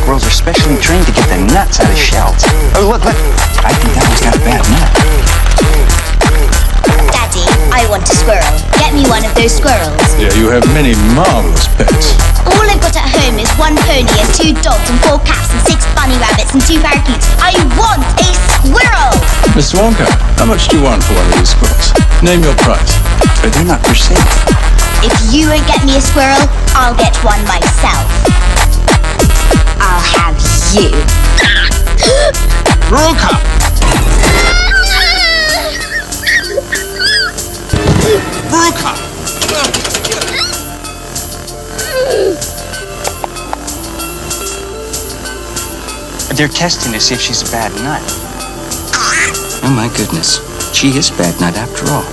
squirrels are specially trained to get the nuts out of shells. Oh, look. I think that one's got a bad nut. Daddy, I want a squirrel. Get me one of those squirrels. Yeah, you have many marvelous pets. All I've got at home is 1 pony and 2 dogs and 4 cats and 6 bunny rabbits and 2 parakeets. I want a squirrel! Mr. Wonka, how much do you want for one of these squirrels? Name your price. But they're not for sale. If you won't get me a squirrel, I'll get one myself. I'll have you. Roka! Roka! They're testing to see if she's a bad nut. Oh my goodness, she is bad nut after all.